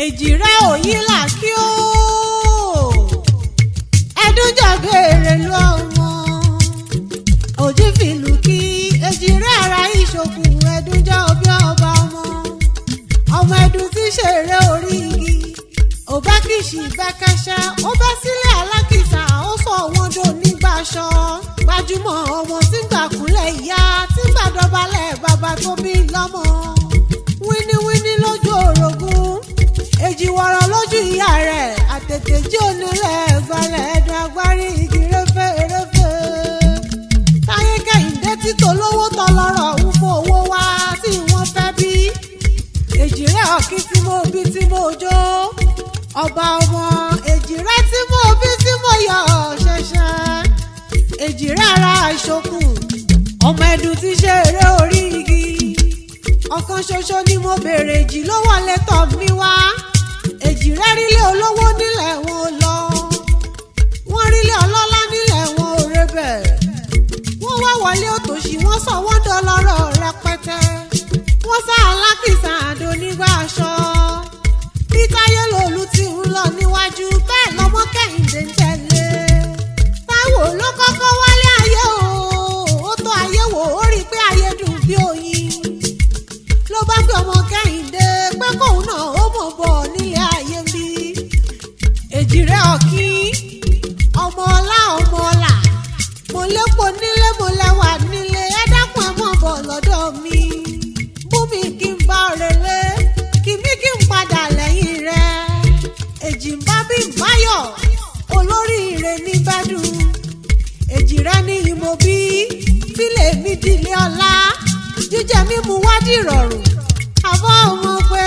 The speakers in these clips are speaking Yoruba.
Èjìrẹ́ òyìnlá kí ó ẹdúnjàgèrè lọ́mọ òjì fìlù kí èjìrẹ́ ara ìṣòkùn ẹdúnjà ọbẹ̀ ọba ọmọ ẹdùn tí ṣeré orí igi òbá kìsì bẹ́kẹ́ṣẹ́ ó bẹ́ sílẹ̀ alákìsà ó sọ wọn dò nígbàṣọ gbajúmọ̀ ọmọ tí ń gbàkúlẹ̀ ìyá tí ń gbàdọ̀balẹ̀ bàbá tó bí lọ́mọ wíníwíní lójú orogún èjì wọ̀rọ̀ lójú ìyá rẹ̀ àtètè jí onílẹ̀ gbalẹ̀ ẹ̀dùn agbárí igi référéfé táyé kẹ́hìndé títò lówó tọlọ́rọ̀ ń fún owó wá tí wọ́n fẹ́ bí èjìrẹ́ ọ̀kí tí mo bí tí mo jó ọba ọmọ èjìrẹ́ tí mo bí tí mo yọ ṣẹ̀ṣẹ̀ èjìrẹ́ ara ìṣòkùn ọmọ ẹ̀dùn tí ṣe eré orí igi ọ̀kan ṣoṣo ni mo béèrè èjì ló wọlé tọ̀ mí wá èjìrẹ́ rílé olówó nílẹ̀ wọn lọ wọ́n rílé ọlọ́lá nílẹ̀ wọn ò rebẹ̀ wọ́n wá wọlé òtòṣì wọ́n sọ wọ́n dọlọ́rọ̀ rẹpẹtẹ wọ́n sá alákìsà àdó nígbà aṣọ bí táyé lòlú ti ń lọ níwájú bẹ́ẹ̀ lọ́mọ kẹ́hìndé ń tẹ̀lé táíwò ló kọ́kọ́ wálé ayé ó tó ayé wò ó rí pé ayé dùn bí oyin ló bá gbé ọmọ kẹ́hìndé pé kóun náà ó mọ̀ bọ̀ nílé ayé ń bí èjìrẹ́ ọ̀kí ọmọ ọlá ọmọ ọlà mo lépo nílé mo lẹ́wà nílé ẹ dákun ẹ mọ̀ bọ̀ lọ́dọ̀ mi bùnmi kí n bá òrèlé kìmí kí n padà lẹ́yìn rẹ̀ èjì ń bá bí báyọ̀ olóríire ní bẹ́dùn èjìrẹ́ ní ìmọ̀ bí tílé mi dìlé ọlá jíjẹ mímu wá dìrọ̀rùn àbọ̀ ọmọ pé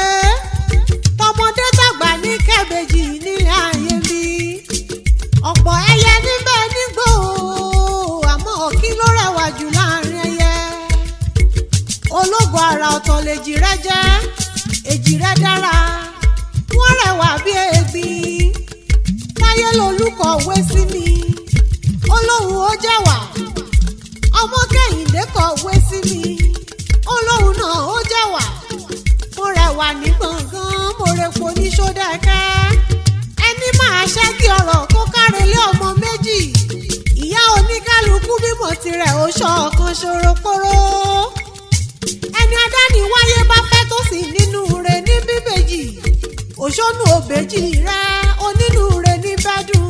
tọmọdé tàgbà ní kẹ́bẹ̀jì nílé ayé mi ọ̀pọ̀ ẹyẹ níbẹ̀ nígbò àmọ́ ọ̀kí ló rẹwà jù láàrin ẹyẹ ológo àrà ọ̀tọ̀ lèjìrẹ́ jẹ́ èjìrẹ́ dára wọ́n rẹwà bí egbin táyé lolúkọ̀wé sí mi olóhùn ó jẹ́wà ọmọ kẹ́hìndé kọ̀wé sí mi olóhùn náà ó jẹ́wà mo rẹwà ní gbọ̀ngàn mo repo ní sódẹ́kẹ́ ẹni máa ṣẹ́gi ọ̀rọ̀ kó kárelé ọmọ méjì ìyá oníkálukú bímọ tirẹ̀ ó ṣọ ọ̀kan ṣoroporo ẹni adáni wáyé bá fẹ́ tó sì nínú rẹ̀ ní bíbèjì òṣónú òbèjì rẹ̀ onínú rẹ̀ ní bẹ́dùn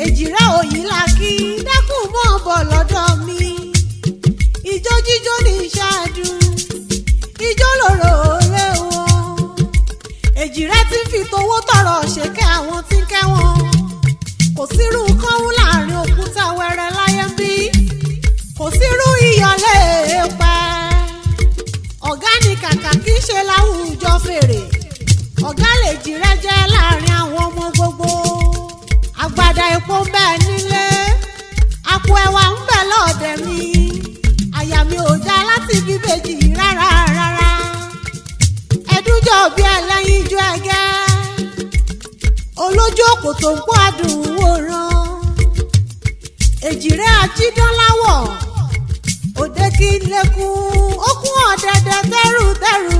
èjìrẹ́ òyìnlá kí dákùn mọ́ bọ̀ lọ́dọ̀ mi ìjó jíjó ní ìṣáàdùn ìjó lòrò lé wọn èjìrẹ́ ti fi towó tọrọ ṣèkẹ́ àwọn tí ń kẹ́ wọn kò sírú kọ́hún láàrin òkúta wẹrẹ láyé ń bí kò sírú ìyọlé pẹ́ ọ̀gá ni kàkà kí ń ṣe láwùjọ fèrè ọ̀gá lèjìrẹ́ jẹ́ láàrin àwọn ọmọ gbogbo àgbàdà epo ń bẹ nílé àpò ẹ̀wà ń bẹ lọ́ọ̀dẹ̀ mi àyà mi ò dá láti bíbèjì rárá rárá ẹdúnjọ bí ẹlẹ́yin ijó ẹgẹ́ olójú òkòtò ń kó adùn wòran èjìrẹ́ ajídánláwọ̀ òde kí n lékún ó kún ọ̀dẹ̀dẹ̀ tẹ́rù tẹ́rù